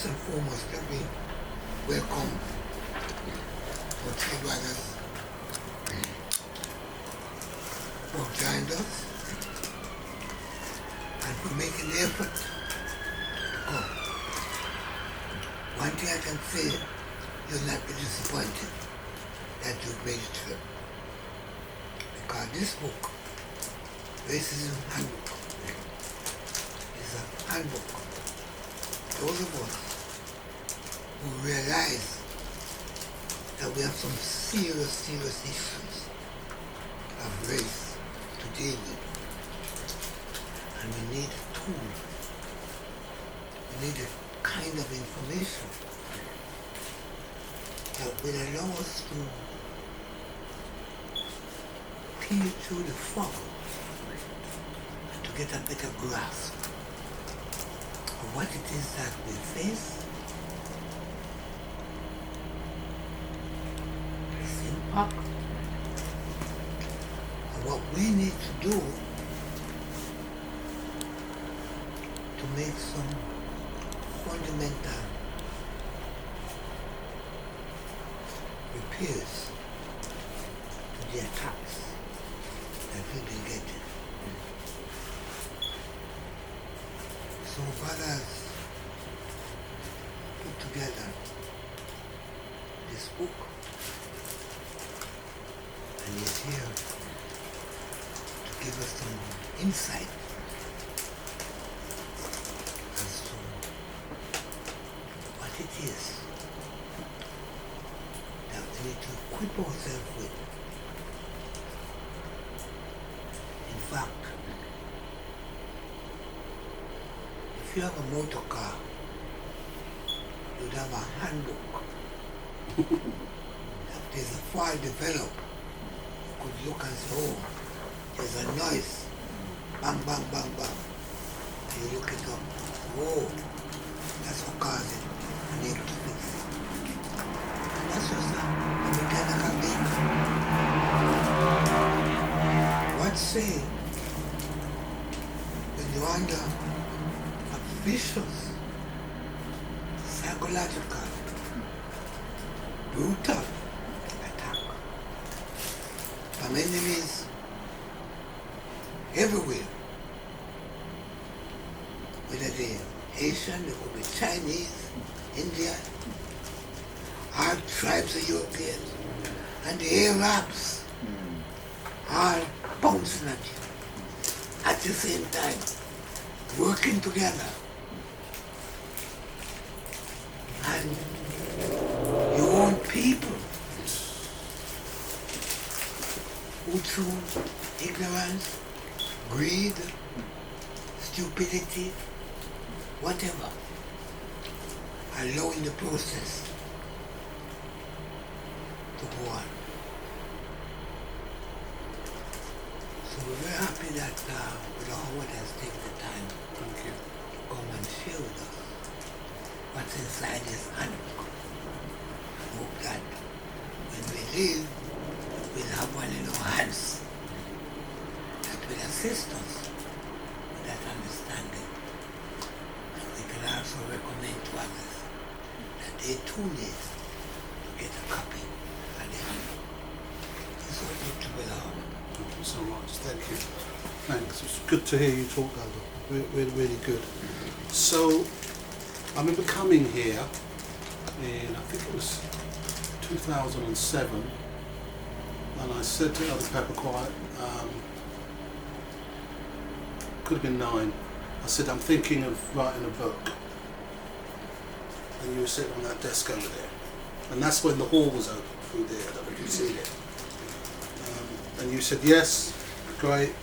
first and foremost, let me welcome our three brothers who have joined us and for making the effort to come. One thing I can say, you'll not be disappointed that you've made it through. Because this book, Racism Handbook, is a handbook for those of us who realize that we have some serious issues of race to deal with. And we need a tool. We need a kind of information that will allow us to peel through the fog and to get a better grasp of what it is that we face, its impact, and what we need to do to make some fundamental repairs to the attacks that we've been getting. So brothers put together this book, and he's here to give us some insight as to what it is that we need to equip ourselves with. In fact, if you have a motor car, you'd have a handbook. If there's a file developed, you could look and say, oh, there's a noise, bang, bang, bang, bang. And you look it up, oh, that's what caused it, and able to fix it. And that's just a mechanical vehicle. What say when you're under a vicious, psychological, brutal attack from enemies everywhere, whether they're Asian, they could be Chinese, Indian, all tribes of Europeans, and the Arabs all bouncing at you at the same time, working together. And your own people who through ignorance, greed, stupidity, whatever, allowing the process to go on. So we're very happy that Brother Howard has taken the time to come and share with us what's inside his handbook. I hope that when we leave, we'll have one in our hands that will assist us with that understanding. And we can also recommend to others that they too need to get a copy of the handbook. It's all good to belong. Thank you so much. Thank you. Thanks. It's good to hear you talk, Aldo. Really, really good. So, I remember coming here in, I think it was 2007, and I said to Elder Pepukayi, could have been 9, I said, I'm thinking of writing a book. And you were sitting on that desk over there. And that's when the hall was open through there. I don't know if you've seen it. And you said, yes, great.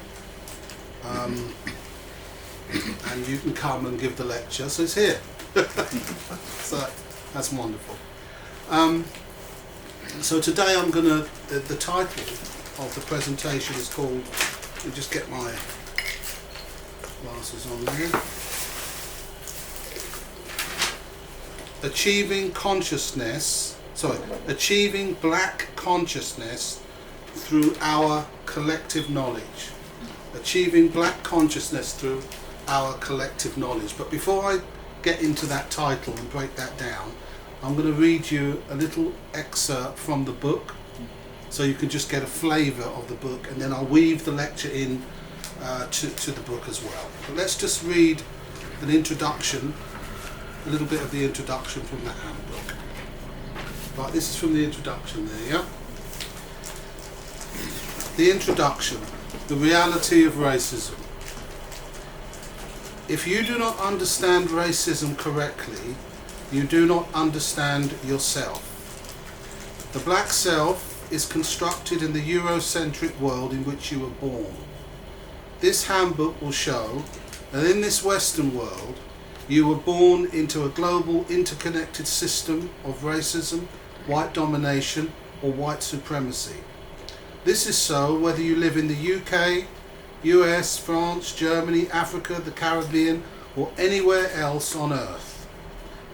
And you can come and give the lecture. So it's here. So that's wonderful. So today I'm going to, the title of the presentation is called, let me just get my glasses on there. Achieving black consciousness through our collective knowledge. Achieving black consciousness through our collective knowledge. But before I get into that title and break that down, I'm going to read you a little excerpt from the book, so you can just get a flavour of the book, and then I'll weave the lecture in to the book as well. But let's just read an introduction, a little bit of the introduction from the handbook. Right, this is from the introduction there, yeah? The introduction, the reality of racism. If you do not understand racism correctly, you do not understand yourself. The black self is constructed in the Eurocentric world in which you were born. This handbook will show that in this Western world, you were born into a global interconnected system of racism, white domination, or white supremacy. This is so whether you live in the UK, US, France, Germany, Africa, the Caribbean, or anywhere else on earth.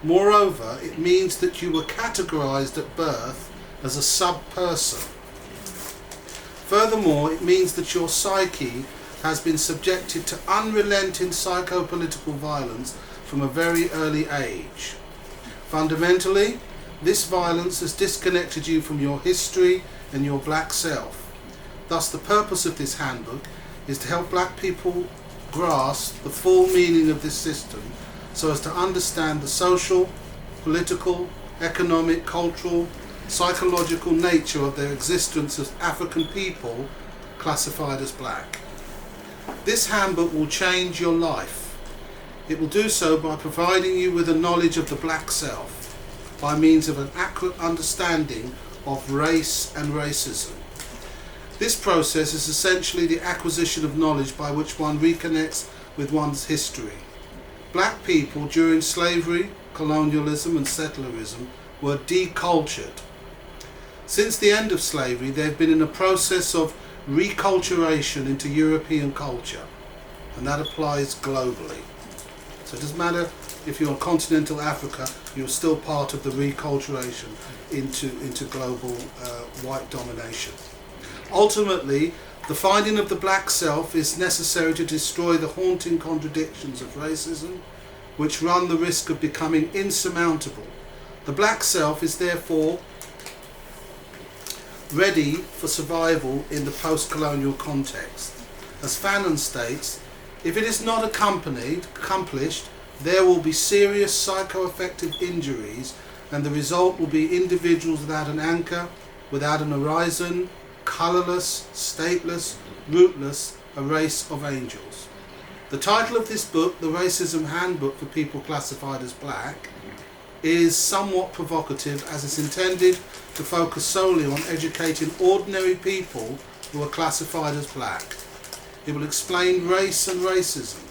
Moreover, it means that you were categorized at birth as a sub-person. Furthermore, it means that your psyche has been subjected to unrelenting psychopolitical violence from a very early age. Fundamentally, this violence has disconnected you from your history and your black self. Thus, the purpose of this handbook is to help black people grasp the full meaning of this system so as to understand the social, political, economic, cultural, psychological nature of their existence as African people classified as black. This handbook will change your life. It will do so by providing you with a knowledge of the black self by means of an accurate understanding of race and racism. This process is essentially the acquisition of knowledge by which one reconnects with one's history. Black people during slavery, colonialism and settlerism were decultured. Since the end of slavery, they've been in a process of reculturation into European culture, and that applies globally. So it doesn't matter if you're in continental Africa, you're still part of the reculturation into global white domination. Ultimately, the finding of the black self is necessary to destroy the haunting contradictions of racism, which run the risk of becoming insurmountable. The black self is therefore ready for survival in the post-colonial context. As Fanon states, if it is not accomplished, there will be serious psychoaffective injuries, and the result will be individuals without an anchor, without an horizon, colourless, stateless, rootless, a race of angels. The title of this book, The Racism Handbook for People Classified as Black, is somewhat provocative as it's intended to focus solely on educating ordinary people who are classified as black. It will explain race and racism,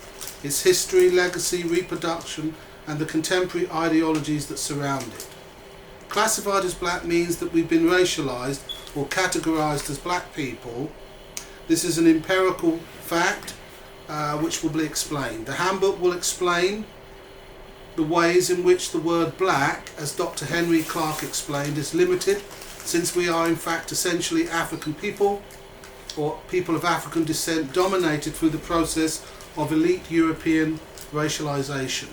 its history, legacy, reproduction, and the contemporary ideologies that surround it. Classified as black means that we've been racialized or categorized as black people. This is an empirical fact which will be explained. The handbook will explain the ways in which the word black, as Dr. Henry Clark explained, is limited, since we are in fact essentially African people, or people of African descent, dominated through the process of elite European racialization.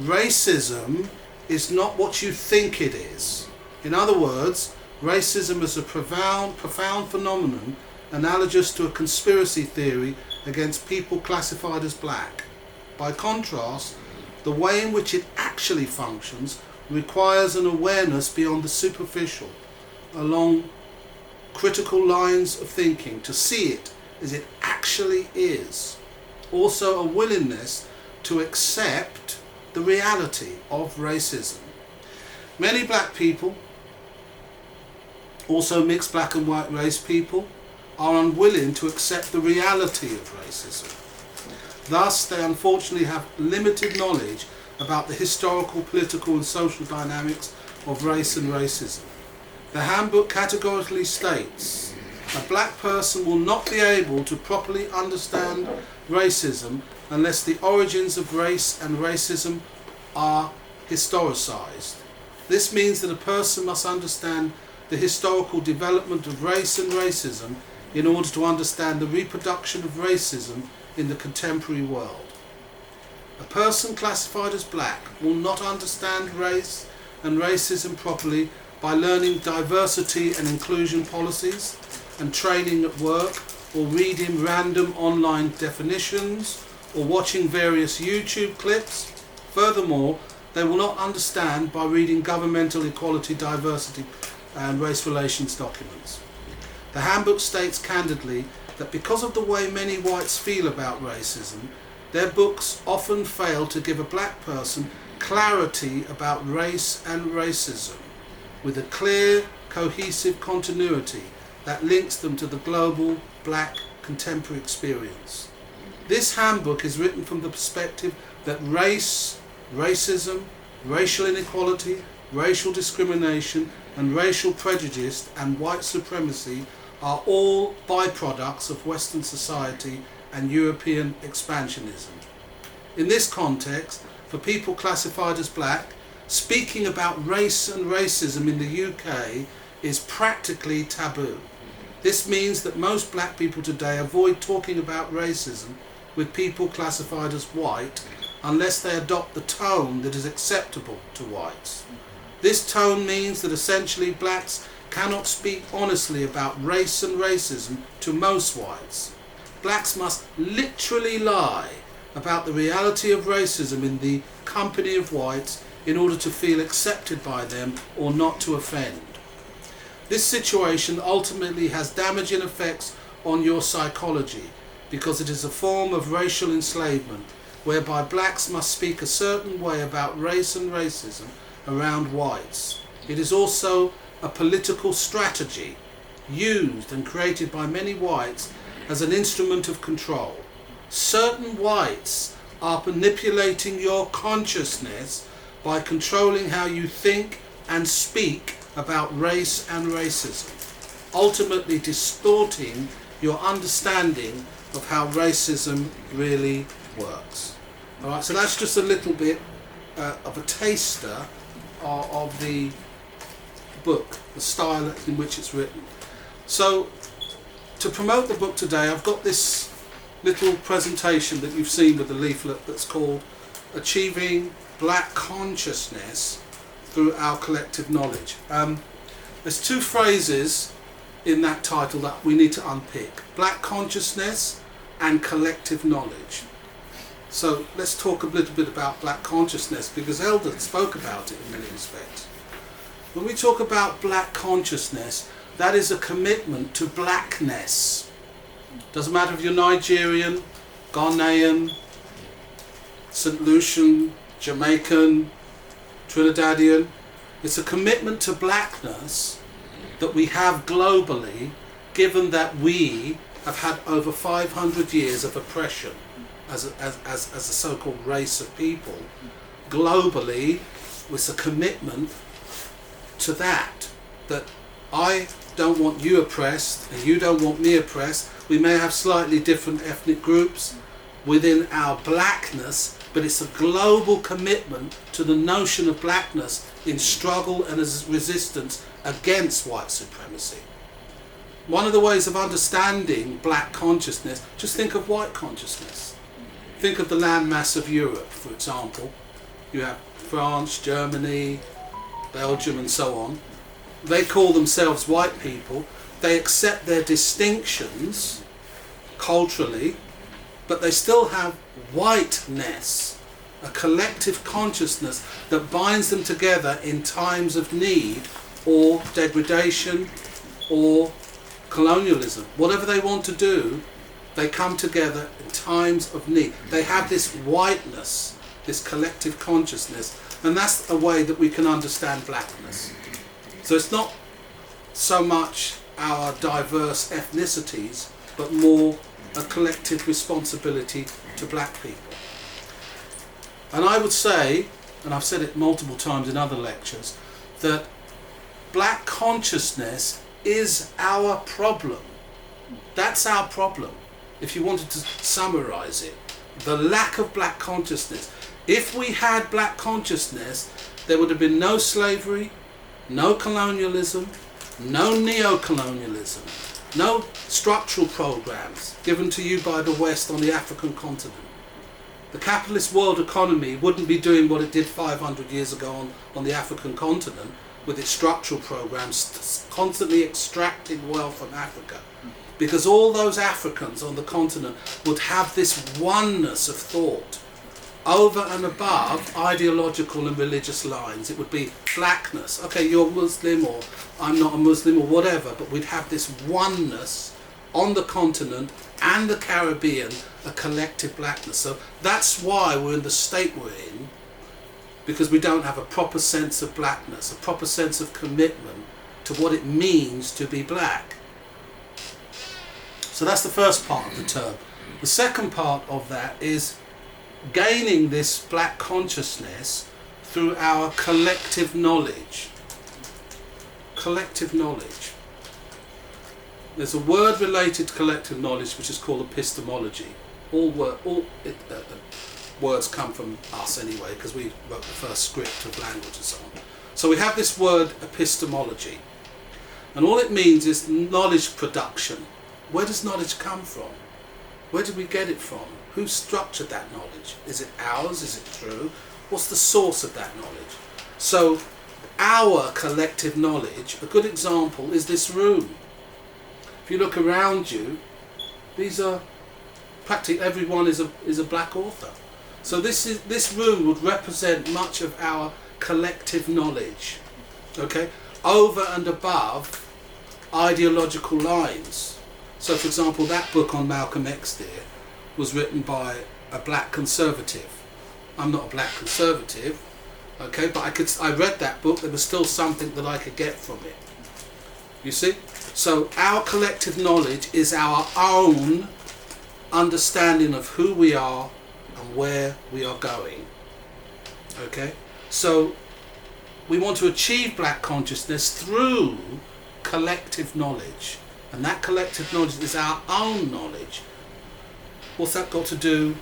Racism is not what you think it is. In other words, racism is a profound phenomenon analogous to a conspiracy theory against people classified as black. By contrast, the way in which it actually functions requires an awareness beyond the superficial, along critical lines of thinking, to see it as it actually is. Also a willingness to accept the reality of racism. Many black people, also mixed black and white race people, are unwilling to accept the reality of racism. Thus, they unfortunately have limited knowledge about the historical, political and social dynamics of race and racism. The handbook categorically states a black person will not be able to properly understand racism unless the origins of race and racism are historicized. This means that a person must understand the historical development of race and racism in order to understand the reproduction of racism in the contemporary world. A person classified as black will not understand race and racism properly by learning diversity and inclusion policies and training at work, or reading random online definitions, or watching various YouTube clips. Furthermore, they will not understand by reading governmental equality, diversity and race relations documents. The handbook states candidly that because of the way many whites feel about racism, their books often fail to give a black person clarity about race and racism, with a clear, cohesive continuity that links them to the global black contemporary experience. This handbook is written from the perspective that race, racism, racial inequality, racial discrimination and racial prejudice and white supremacy are all byproducts of Western society and European expansionism. In this context, for people classified as black, speaking about race and racism in the UK is practically taboo. This means that most black people today avoid talking about racism with people classified as white unless they adopt the tone that is acceptable to whites. This tone means that essentially blacks cannot speak honestly about race and racism to most whites. Blacks must literally lie about the reality of racism in the company of whites in order to feel accepted by them or not to offend. This situation ultimately has damaging effects on your psychology because it is a form of racial enslavement whereby blacks must speak a certain way about race and racism around whites. It is also a political strategy used and created by many whites as an instrument of control. Certain whites are manipulating your consciousness by controlling how you think and speak about race and racism, ultimately distorting your understanding of how racism really works. Alright, so that's just a little bit of a taster of the book, the style in which it's written. So, to promote the book today, I've got this little presentation that you've seen with the leaflet that's called Achieving Black Consciousness Through Our Collective Knowledge. There's two phrases in that title that we need to unpick: black consciousness and collective knowledge. So let's talk a little bit about black consciousness, because Eldon spoke about it in many respects. When we talk about black consciousness, that is a commitment to blackness. Doesn't matter if you're Nigerian, Ghanaian, St. Lucian, Jamaican, Trinidadian. It's a commitment to blackness that we have globally, given that we have had over 500 years of oppression as a so-called race of people. Globally, it's a commitment to that I don't want you oppressed and you don't want me oppressed. We may have slightly different ethnic groups within our blackness, but it's a global commitment to the notion of blackness in struggle and as resistance against white supremacy. One of the ways of understanding black consciousness, just think of white consciousness. Think of the landmass of Europe, for example. You have France, Germany, Belgium and so on. They call themselves white people. They accept their distinctions culturally, but they still have whiteness, a collective consciousness that binds them together in times of need or degradation or colonialism. Whatever they want to do, they come together in times of need. They have this whiteness, this collective consciousness, and that's a way that we can understand blackness. So it's not so much our diverse ethnicities, but more a collective responsibility to black people. And I would say, and I've said it multiple times in other lectures, that black consciousness is our problem. That's our problem. If you wanted to summarize it, the lack of black consciousness. If we had black consciousness, there would have been no slavery, no colonialism, no neo-colonialism, no structural programs given to you by the West on the African continent. the capitalist world economy wouldn't be doing what it did 500 years ago on the African continent with its structural programs, constantly extracting wealth from Africa. Because all those Africans on the continent would have this oneness of thought over and above ideological and religious lines. It would be blackness. Okay, you're Muslim, or I'm not a Muslim, or whatever, but we'd have this oneness on the continent and the Caribbean, a collective blackness. So that's why we're in the state we're in, because we don't have a proper sense of blackness, a proper sense of commitment to what it means to be black. So that's the first part of the term. The second part of that is gaining this black consciousness through our collective knowledge. Collective knowledge. There's a word related to collective knowledge which is called epistemology. All words come from us anyway, because we wrote the first script of language and so on. So we have this word epistemology, and all it means is knowledge production. Where does knowledge come from? Where did we get it from? Who structured that knowledge? Is it ours? Is it true? What's the source of that knowledge? So our collective knowledge, a good example is this room. If you look around you, these are practically everyone is a black author. So this room would represent much of our collective knowledge, okay, over and above ideological lines. So, for example, that book on Malcolm X there was written by a black conservative. I'm not a black conservative, okay, but I read that book. There was still something that I could get from it. You see? So our collective knowledge is our own understanding of who we are and where we are going. Okay? So we want to achieve black consciousness through collective knowledge. And that collective knowledge is our own knowledge. What's that got to do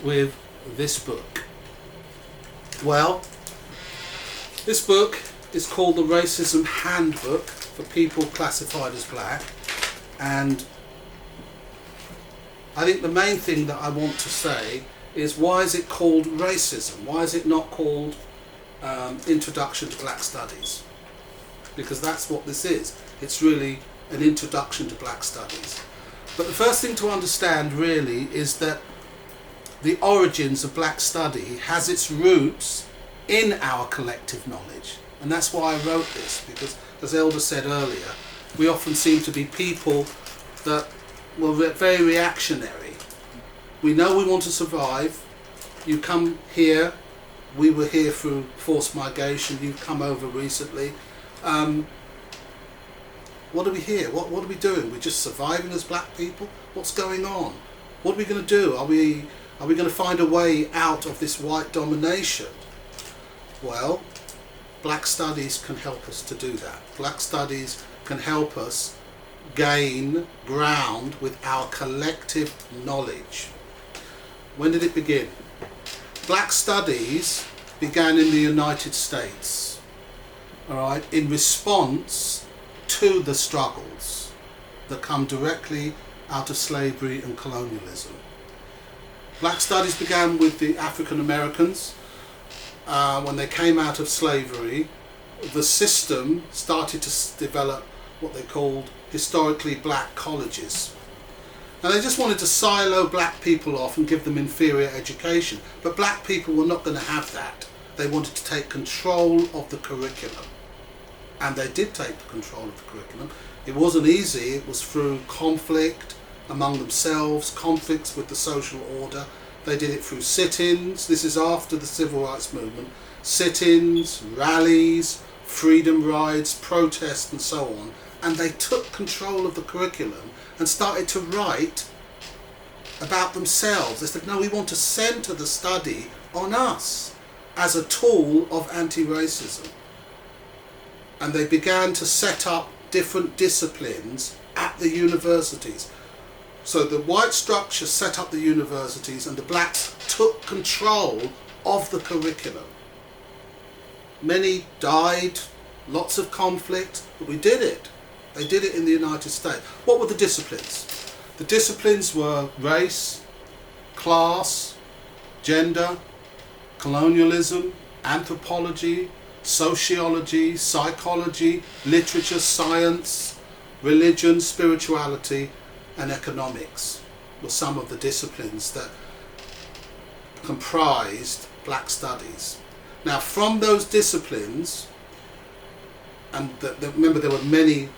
with this book? Well, this book is called the Racism Handbook for people classified as black, and I think the main thing that I want to say is, why is it called racism? Why is it not called Introduction to Black Studies? Because that's what this is. It's really an introduction to black studies. But the first thing to understand really is that the origins of black study has its roots in our collective knowledge. And that's why I wrote this, because as Elder said earlier, we often seem to be people that were very reactionary. We know we want to survive. You come here, we were here through forced migration, you've come over recently. What are we here? What are we doing? We're just surviving as black people? What's going on? What are we going to do? Are we going to find a way out of this white domination? Well, black studies can help us to do that. Black studies can help us gain ground with our collective knowledge. When did it begin? Black studies began in the United States, all right, in response to the struggles that come directly out of slavery and colonialism. Black studies began with the African Americans. When they came out of slavery, the system started to develop what they called historically black colleges. Now they just wanted to silo black people off and give them inferior education, but black people were not going to have that. They wanted to take control of the curriculum. And they did take the control of the curriculum. It wasn't easy. It was through conflict among themselves, conflicts with the social order. They did it through sit-ins. This is after the civil rights movement. Sit-ins, rallies, freedom rides, protests and so on. And they took control of the curriculum and started to write about themselves. They said, no, we want to centre the study on us as a tool of anti-racism. And they began to set up different disciplines at the universities. So the white structure set up the universities and the blacks took control of the curriculum. Many died, lots of conflict, but we did it. They did it in the United States. What were the disciplines? The disciplines were race, class, gender, colonialism, anthropology, sociology, psychology, literature, science, religion, spirituality, and economics were some of the disciplines that comprised black studies. Now, from those disciplines, and remember there were many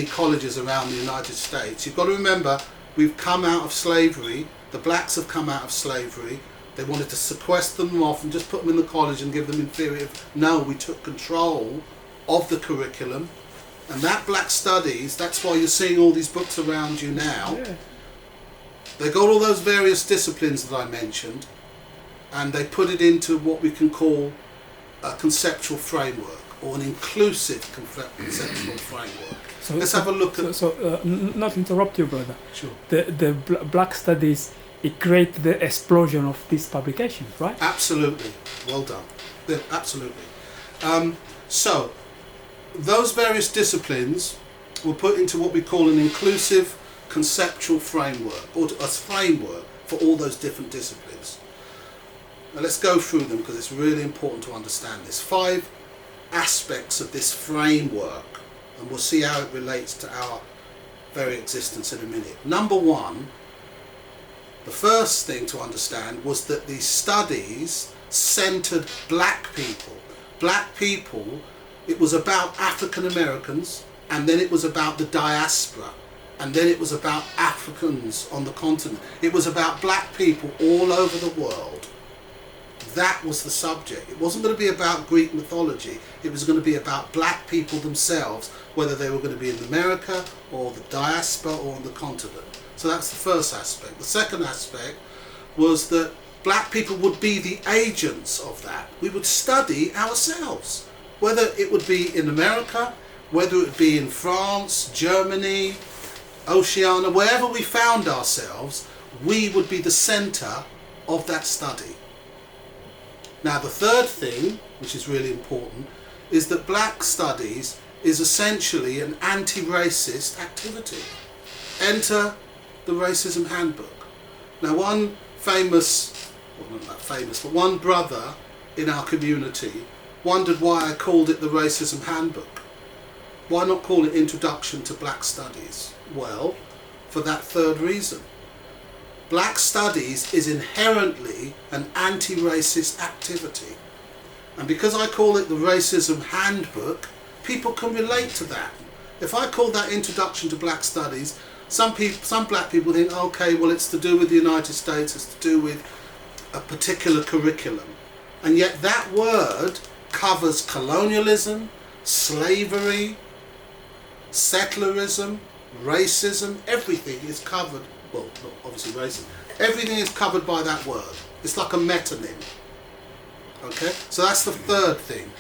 colleges around the United States, you've got to remember we've come out of slavery, the blacks have come out of slavery. They wanted to sequester them off and just put them in the college and give them inferior. No, we took control of the curriculum, and that black studies, that's why you're seeing all these books around you now. Yeah. They got all those various disciplines that I mentioned, and they put it into what we can call a conceptual framework, or an inclusive conceptual framework. So, Let's have a look at... not interrupt you, brother. Sure. The black studies, it created the explosion of these publications, right? Absolutely. Well done. Yeah, absolutely. So, those various disciplines were put into what we call an inclusive conceptual framework, or a framework for all those different disciplines. Now let's go through them because it's really important to understand this. 5 aspects of this framework, and we'll see how it relates to our very existence in a minute. Number 1, the first thing to understand was that these studies centered black people. Black people, it was about African Americans, and then it was about the diaspora, and then it was about Africans on the continent. It was about black people all over the world. That was the subject. It wasn't going to be about Greek mythology. It was going to be about black people themselves, whether they were going to be in America or the diaspora or on the continent. So that's the first aspect. The second aspect was that black people would be the agents of that. We would study ourselves, whether it would be in America, whether it would be in France, Germany, Oceania, wherever we found ourselves, we would be the centre of that study. Now the third thing, which is really important, is that black studies is essentially an anti-racist activity. Enter the Racism Handbook. Now one famous, well not that famous, but one brother in our community wondered why I called it the Racism Handbook. Why not call it Introduction to Black Studies? Well, for that third reason. Black studies is inherently an anti-racist activity. And because I call it the Racism Handbook, people can relate to that. If I call that Introduction to Black Studies, some black people think, okay, well it's to do with the United States, it's to do with a particular curriculum. And yet that word covers colonialism, slavery, settlerism, racism, everything is covered. Well, not obviously racism. Everything is covered by that word. It's like a metonym. Okay? So that's the third thing.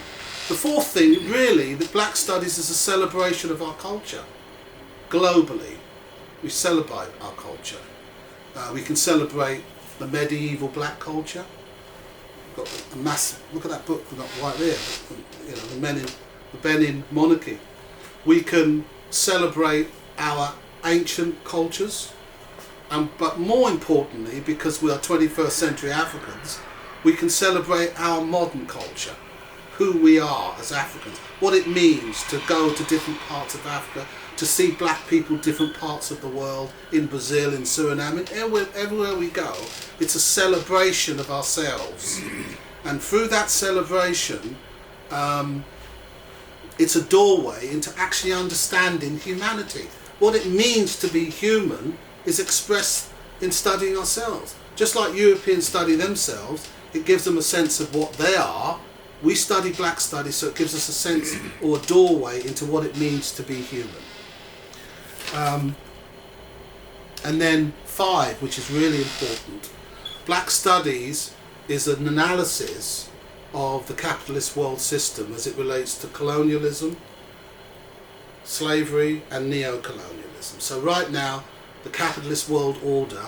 The fourth thing, really, that black studies is a celebration of our culture. Globally, we celebrate our culture. We can celebrate the medieval black culture. We've got a massive, look at that book we've got right there, you know, the Benin monarchy. We can celebrate our ancient cultures. But more importantly, because we are 21st century Africans, we can celebrate our modern culture, who we are as Africans, what it means to go to different parts of Africa, to see black people different parts of the world, in Brazil, in Suriname, and everywhere we go, it's a celebration of ourselves. And through that celebration, it's a doorway into actually understanding humanity. What it means to be human is expressed in studying ourselves. Just like Europeans study themselves, it gives them a sense of what they are. We study black studies, so it gives us a sense or a doorway into what it means to be human. And then 5, which is really important, black studies is an analysis of the capitalist world system as it relates to colonialism, slavery and neo-colonialism. So right now, the capitalist world order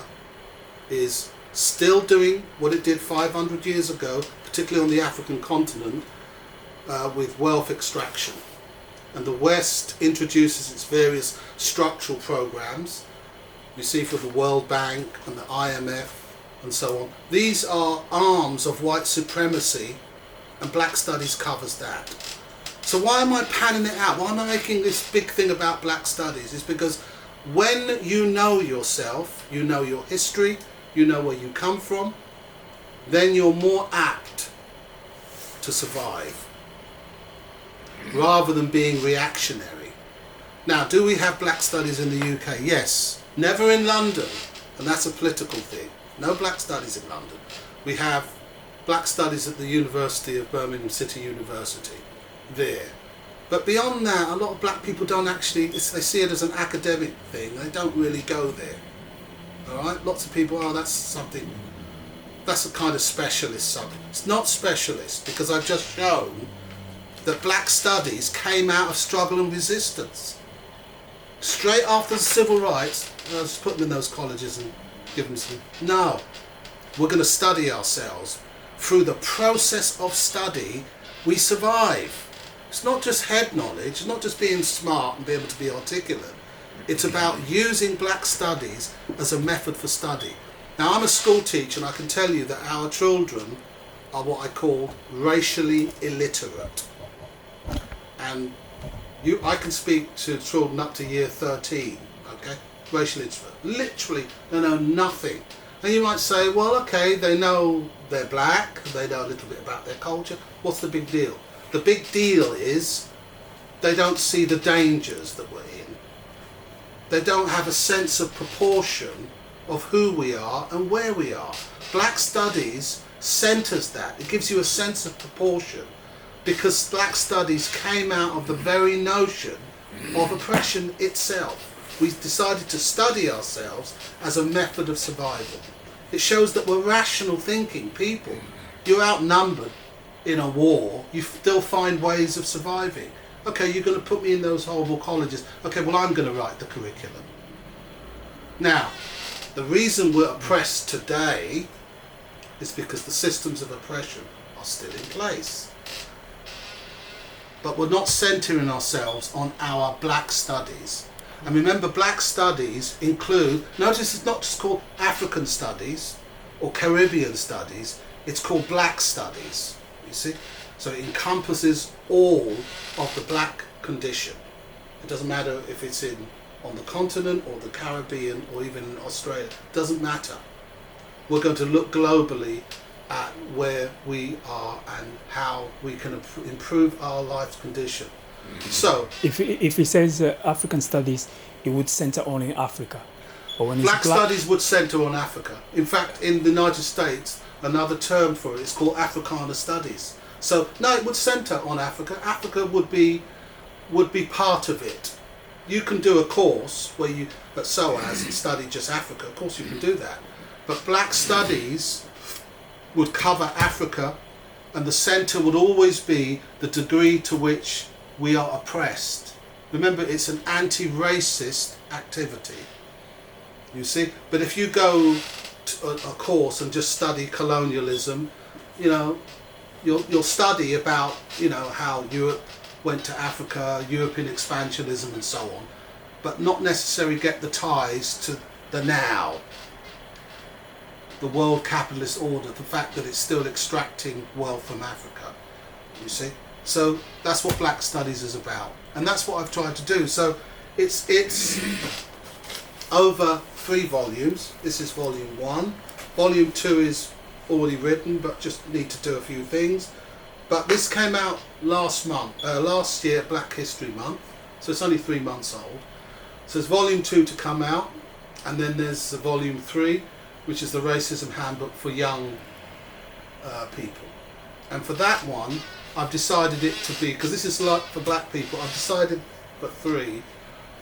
is still doing what it did 500 years ago, particularly on the African continent, with wealth extraction. And the West introduces its various structural programs. You see for the World Bank and the IMF and so on. These are arms of white supremacy, and black studies covers that. So why am I panning it out? Why am I making this big thing about black studies? It's because when you know yourself, you know your history, you know where you come from, then you're more apt to survive rather than being reactionary. Now, do we have black studies in the UK? Yes. Never in London, and that's a political thing. No black studies in London. We have black studies at the University of Birmingham City University there. But beyond that, a lot of black people don't actually, they see it as an academic thing. They don't really go there. All right? Lots of people, oh, that's something, that's a kind of specialist subject. It's not specialist, because I've just shown that black studies came out of struggle and resistance. Straight after the civil rights, I just put them in those colleges and give them some. No, we're going to study ourselves. Through the process of study, we survive. It's not just head knowledge, it's not just being smart and be able to be articulate. It's about using black studies as a method for study. Now, I'm a school teacher, and I can tell you that our children are what I call racially illiterate. And I can speak to children up to year 13, okay? Racially illiterate. Literally, they know nothing. And you might say, well, okay, they know they're black, they know a little bit about their culture. What's the big deal? The big deal is they don't see the dangers that we're in. They don't have a sense of proportion of who we are and where we are. Black studies centres that. It gives you a sense of proportion, because black studies came out of the very notion of oppression itself. We decided to study ourselves as a method of survival. It shows that we're rational thinking people. You're outnumbered in a war, you still find ways of surviving. Okay, you're going to put me in those horrible colleges. Okay, well, I'm going to write the curriculum. Now, the reason we're oppressed today is because the systems of oppression are still in place. But we're not centering ourselves on our black studies. And remember, black studies include, notice it's not just called African studies or Caribbean studies, it's called black studies, you see? So it encompasses all of the black condition. It doesn't matter if it's on the continent or the Caribbean or even in Australia, it doesn't matter. We're going to look globally at where we are and how we can improve our life condition. So, if it says African studies, it would center only in Africa. But when black studies would center on Africa. In fact, in the United States, another term for it is called Africana studies. So, no, it would center on Africa. Africa would be part of it. You can do a course where you, at SOAS, and study just Africa. Of course, you can do that. But black studies would cover Africa, and the center would always be the degree to which we are oppressed. Remember, it's an anti-racist activity, you see. But if you go to a course and just study colonialism, you know, you'll study about, you know, how Europe went to Africa, European expansionism and so on, but not necessarily get the ties to the now, the world capitalist order, the fact that it's still extracting wealth from Africa, you see. So that's what black studies is about, and that's what I've tried to do. So it's over 3 volumes. This is volume 1. Volume 2 is already written, but just need to do a few things. But this came out last year, Black History Month, so it's only 3 months old. So there's volume 2 to come out, and then there's the volume 3, which is the Racism Handbook for young people. And for that one, I've decided it to be, because this is like for black people, I've decided for 3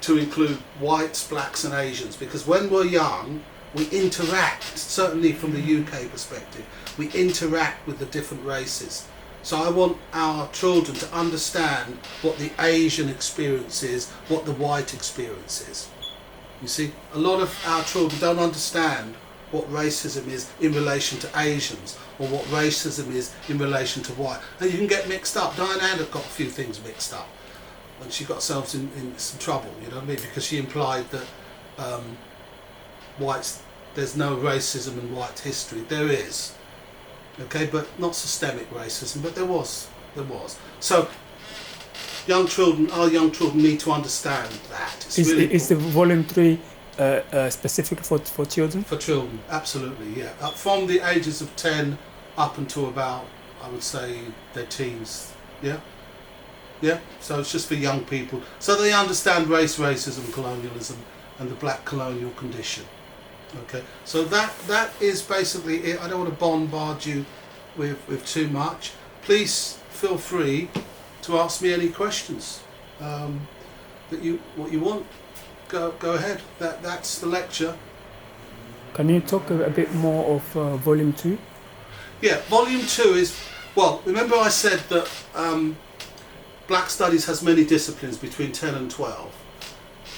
to include whites, blacks and Asians, because when we're young, we interact, certainly from the UK perspective, we interact with the different races. So I want our children to understand what the Asian experience is, what the white experience is. You see, a lot of our children don't understand what racism is in relation to Asians, or what racism is in relation to white. And you can get mixed up. Diane Ann got a few things mixed up when she got herself in some trouble, you know what I mean? Because she implied that whites there's no racism in white history. There is, okay, but not systemic racism, but there was. So our young children need to understand that. It's really Is the volume 3 specific for children? for children, absolutely, yeah. From the ages of 10 up until about, I would say, their teens, yeah? Yeah, so it's just for young people. So they understand race, racism, colonialism, and the black colonial condition. Okay, so that is basically it. I don't want to bombard you with too much. Please feel free to ask me any questions what you want. Go ahead. That's the lecture. Can you talk a bit more of volume 2? Yeah, volume 2 is, well, remember I said that Black Studies has many disciplines between 10 and 12.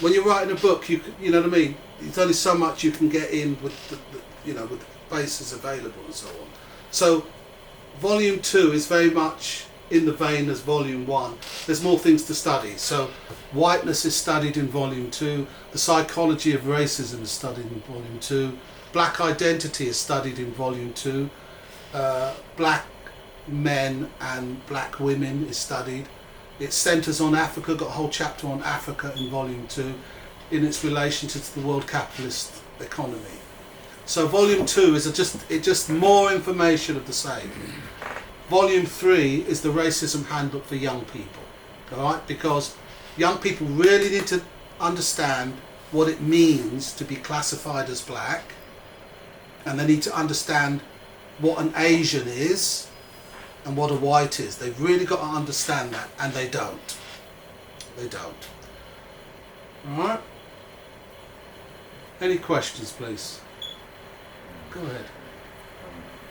When you're writing a book, you know what I mean? There's only so much you can get in with with the bases available and so on. So volume 2 is very much in the vein as volume 1. There's more things to study. So whiteness is studied in volume 2. The psychology of racism is studied in volume 2. Black identity is studied in volume 2. Black men and black women is studied. It centres on Africa, got a whole chapter on Africa in volume 2 in its relationship to the world capitalist economy. So volume 2 is just more information of the same. Volume 3 is the Racism Handbook for young people, all right? Because young people really need to understand what it means to be classified as black, and they need to understand what an Asian is and what a white is. They've really got to understand that, and they don't. They don't. All right? Any questions, please? Go ahead.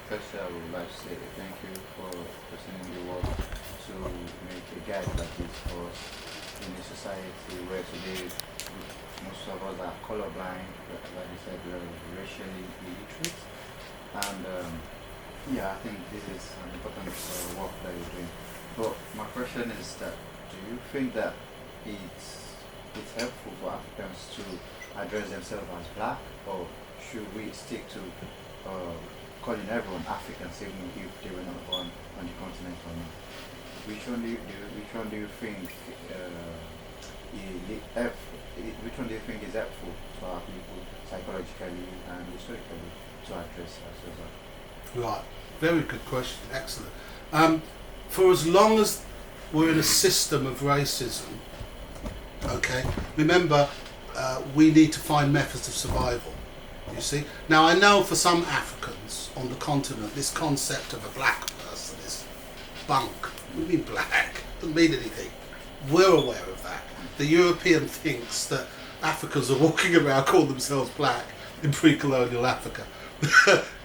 First, I would like to say thank you for presenting the work to make a guide like this for us in a society where today most of us are colorblind, like you said, we are racially illiterate. And yeah, I think this is an important work that you're doing. But my question is that, do you think that it's helpful for Africans to address themselves as black, or should we stick to calling everyone Africans even if they were not born on the continent or not? Which one do you think which one do you think is helpful to our people psychologically and historically to address ourselves? Right, very good question, excellent. For as long as we're in a system of racism, okay, remember we need to find methods of survival, you see. Now I know for some Africans on the continent this concept of a black person is bunk. What do you mean black? Doesn't mean anything. We're aware of that. The European thinks that Africans are walking around calling themselves black in pre-colonial Africa.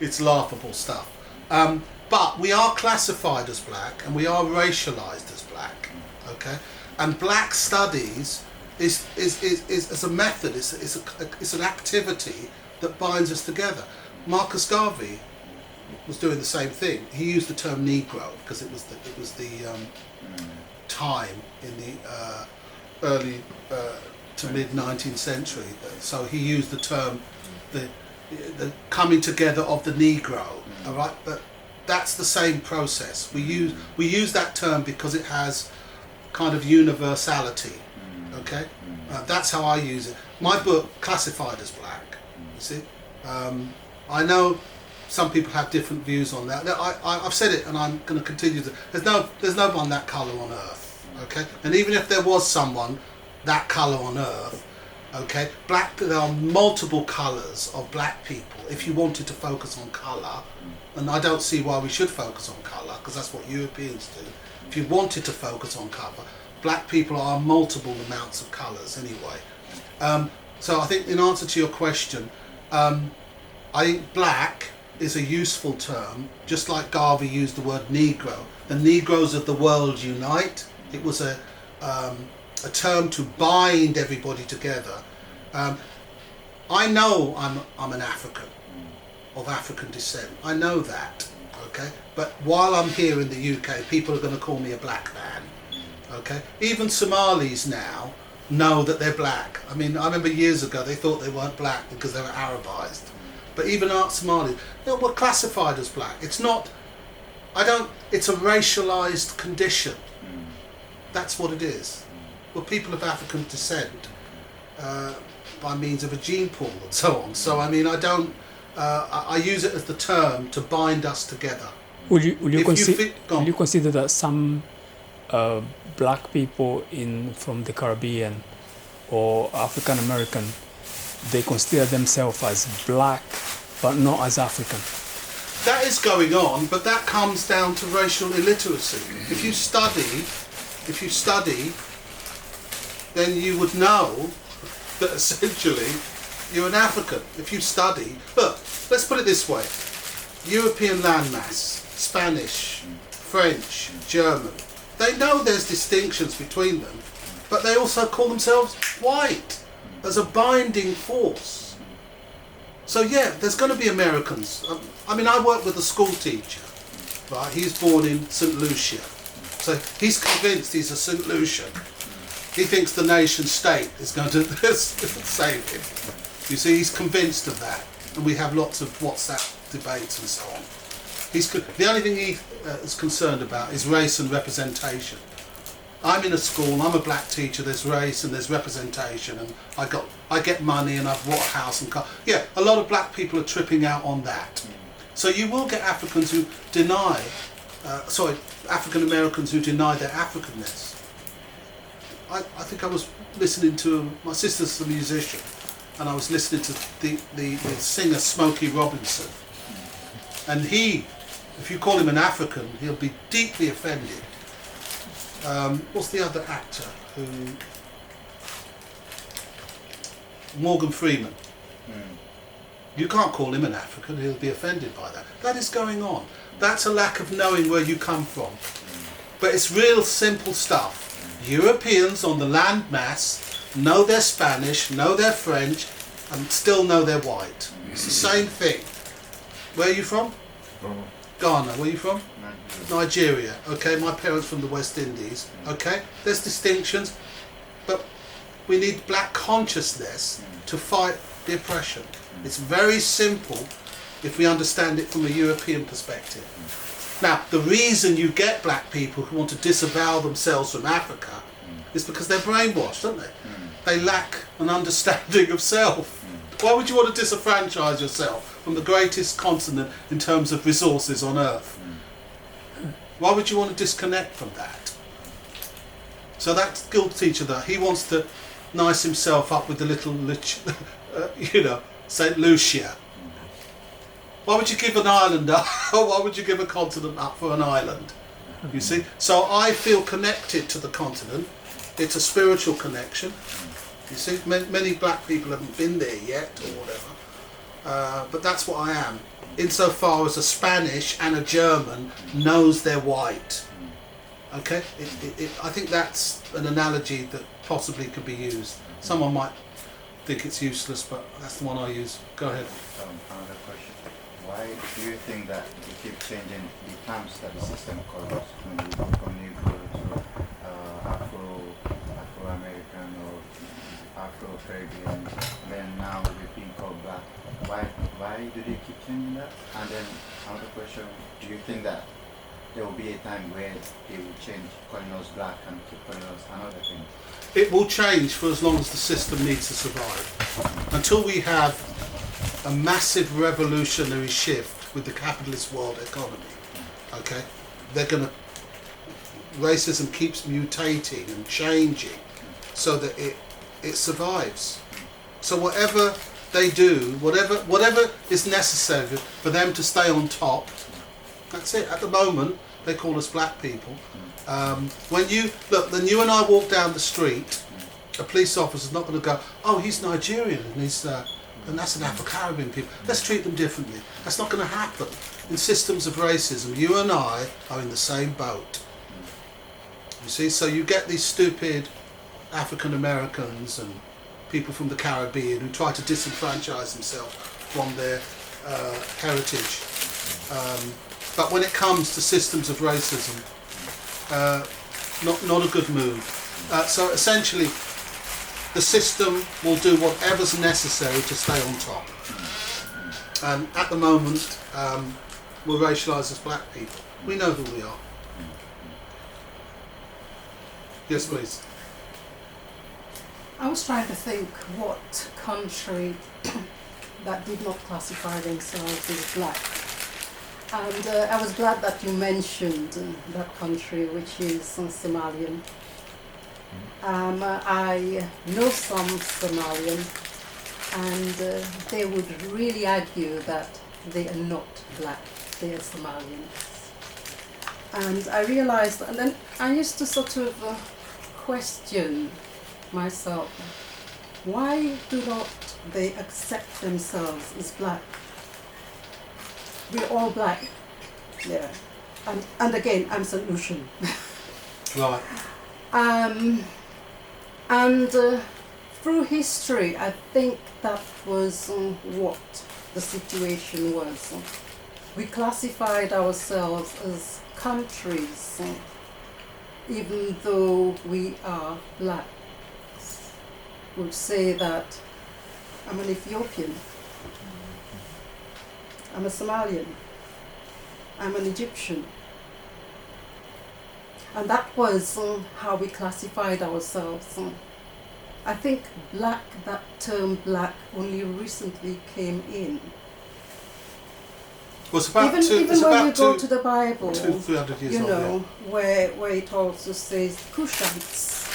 It's laughable stuff. But we are classified as black and we are racialized as black. Okay, and black studies is a method. It's an activity that binds us together. Marcus Garvey was doing the same thing. He used the term Negro because it was the time in the early to mid 19th century. So he used the term the coming together of the Negro. All right, but that's the same process. We use that term because it has kind of universality. Okay, that's how I use it. My book classified as black. You see, I know some people have different views on that. I've said it, and I'm going to continue to. There's no one that colour on earth. Okay, and even if there was someone that colour on earth, okay, there are multiple colours of black people. If you wanted to focus on colour, and I don't see why we should focus on colour because that's what Europeans do. If you wanted to focus on colour, black people are multiple amounts of colours anyway. So I think in answer to your question, I think black is a useful term, just like Garvey used the word Negro. The Negroes of the world unite. It was a term to bind everybody together. I know I'm an African, of African descent. I know that, okay? But while I'm here in the UK, people are going to call me a black man, okay? Even Somalis now know that they're black. I mean, I remember years ago they thought they weren't black because they were Arabized. but even Somalis, we're classified as black. It's not, it's a racialized condition. That's what it is. We're people of African descent by means of a gene pool and so on. So I mean, I use it as the term to bind us together. Would you consider that some black people from the Caribbean or African American, they consider themselves as black but not as African? That is going on, but that comes down to racial illiteracy. If you study, then you would know that essentially you're an African. If you study, look, let's put it this way: European landmass, Spanish, French, German, they know there's distinctions between them, but they also call themselves white as a binding force. So yeah, there's going to be Americans. I mean, I work with a school teacher, right? He's born in St. Lucia. So he's convinced he's a St. Lucian. He thinks the nation state is going to save him. You see, he's convinced of that. And we have lots of WhatsApp debates and so on. The only thing he is concerned about is race and representation. I'm in a school, I'm a black teacher, there's race and there's representation, and I get money and I've bought a house and car. Yeah, a lot of black people are tripping out on that. So you will get Africans who deny, African Americans who deny their Africanness. I think I was listening to, my sister's a musician, and I was listening to the singer Smokey Robinson. And if you call him an African, he'll be deeply offended. What's the other actor Morgan Freeman. You can't call him an African, he'll be offended by that. That is going on. That's a lack of knowing where you come from. But it's real simple stuff. Europeans on the land mass know they're Spanish, know they're French, and still know they're white. It's the same thing. Where are you from? Ghana. Where are you from? Nigeria. Okay, my parents from the West Indies. Okay, there's distinctions, but we need black consciousness to fight the oppression. It's very simple if we understand it from a European perspective. Now, the reason you get black people who want to disavow themselves from Africa is because they're brainwashed, aren't they? They lack an understanding of self. Why would you want to disenfranchise yourself from the greatest continent in terms of resources on Earth? Why would you want to disconnect from that? So that guild teacher there, he wants to nice himself up with the little, St. Lucia. Why would you give an island up? Why would you give a continent up for an island? You see? So I feel connected to the continent. It's a spiritual connection. You see? Many black people haven't been there yet or whatever. But that's what I am. Insofar as a Spanish and a German knows they're white. Okay? I think that's an analogy that possibly could be used. Someone might think it's useless, but that's the one I use. Go ahead. Another question. Why do you think that we keep changing the terms that the system calls us when you go to Afro-American or Afro-Caribbean, then now we're being called black? Why do they keep changing that? And then another question, do you think that there will be a time where they will change calling us black and keep calling us another thing? It will change for as long as the system needs to survive. Until we have a massive revolutionary shift with the capitalist world economy, okay? Racism keeps mutating and changing so that it survives. So whatever they do, whatever is necessary for them to stay on top, that's it. At the moment, they call us black people. When you and I walk down the street, a police officer's not going to go, oh, he's Nigerian and that's an Afro-Caribbean people. Let's treat them differently. That's not going to happen. In systems of racism, you and I are in the same boat. You see, so you get these stupid African Americans and people from the Caribbean who try to disenfranchise themselves from their heritage. But when it comes to systems of racism, not a good move. So essentially, the system will do whatever's necessary to stay on top. And at the moment, we're racialised as black people. We know who we are. Yes, please. I was trying to think what country that did not classify themselves as black. And I was glad that you mentioned that country, which is Somalian. I know some Somalian, and they would really argue that they are not black, they are Somalians. And I realized, and then I used to sort of question myself, why do not they accept themselves as black? We're all black, yeah. And again, I'm St. Lucian. Right. And through history, I think that was what the situation was. We classified ourselves as countries, even though we are black. Would say that I'm an Ethiopian, I'm a Somalian, I'm an Egyptian. And that was how we classified ourselves. I think black, that term black, only recently came in. Well, it's about even when you go to the Bible, 300 years you old, know, where it also says Cushites,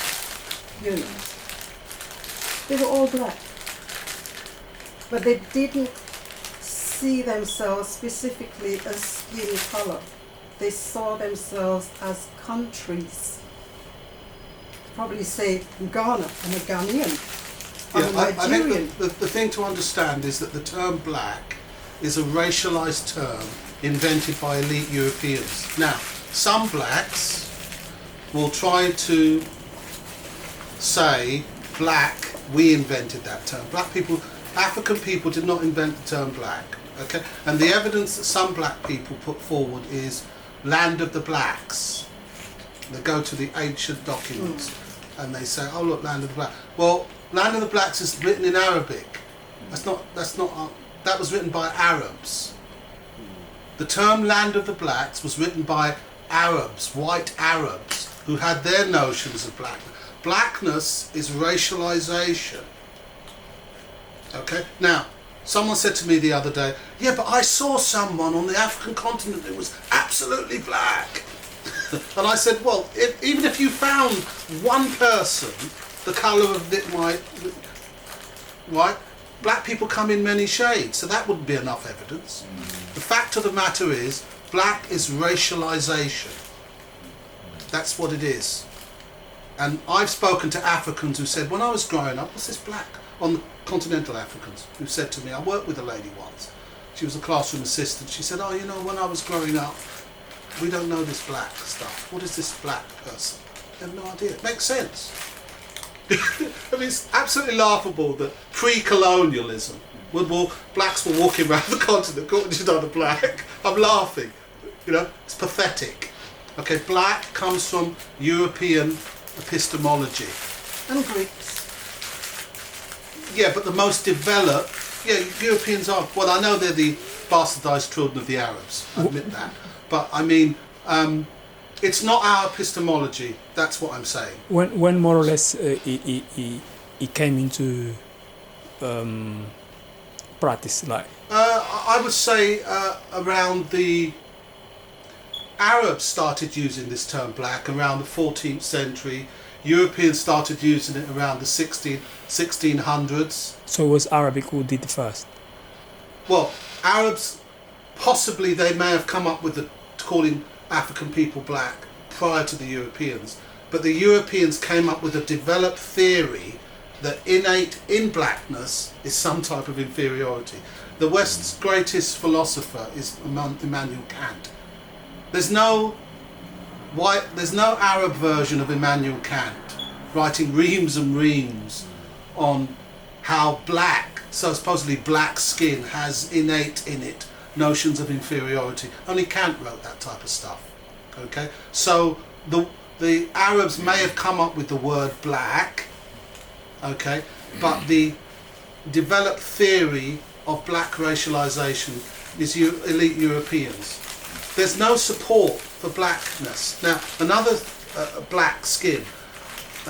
you know, they were all black, but they didn't see themselves specifically as skin color. They saw themselves as countries. Probably say Ghana, I'm a Ghanaian, I'm a Nigerian. I think the thing to understand is that the term black is a racialized term invented by elite Europeans. Now, some blacks will try to say black, we invented that term. Black people, African people did not invent the term black, okay? And the evidence that some black people put forward is land of the blacks. They go to the ancient documents and they say, oh look, land of the blacks. Well, land of the blacks is written in Arabic. That was written by Arabs. The term land of the blacks was written by Arabs, white Arabs, who had their notions of blackness. Blackness is racialization. Okay? Now, someone said to me the other day, yeah, but I saw someone on the African continent who was absolutely black. And I said, well, even if you found one person, the colour of it might, right? Black people come in many shades, so that wouldn't be enough evidence. The fact of the matter is, black is racialization. That's what it is. And I've spoken to Africans who said, when I was growing up, what's this black? On the continental Africans, who said to me, I worked with a lady once. She was a classroom assistant. She said, oh, you know, when I was growing up, we don't know this black stuff. What is this black person? They have no idea. It makes sense. I mean, it's absolutely laughable that pre-colonialism, when blacks were walking around the continent, calling each other black. I'm laughing. You know, it's pathetic. Okay, black comes from European epistemology. And Greeks. Yeah, but the most developed, Europeans are, well, I know they're the bastardized children of the Arabs, I admit that. But I mean, it's not our epistemology, that's what I'm saying. When more or less it came into practice, like? I would say around the Arabs started using this term black around the 14th century. Europeans started using it around the 1600s. So it was Arabic who did it first? Well, Arabs, possibly they may have come up with calling African people black prior to the Europeans, but the Europeans came up with a developed theory that innate in blackness is some type of inferiority. The West's greatest philosopher is Immanuel Kant. There's no Arab version of Immanuel Kant writing reams and reams on how black, so supposedly black skin, has innate in it notions of inferiority. Only Kant wrote that type of stuff. Okay, so the Arabs may have come up with the word black, okay, but the developed theory of black racialisation is elite Europeans. There's no support for blackness. Now, another black skin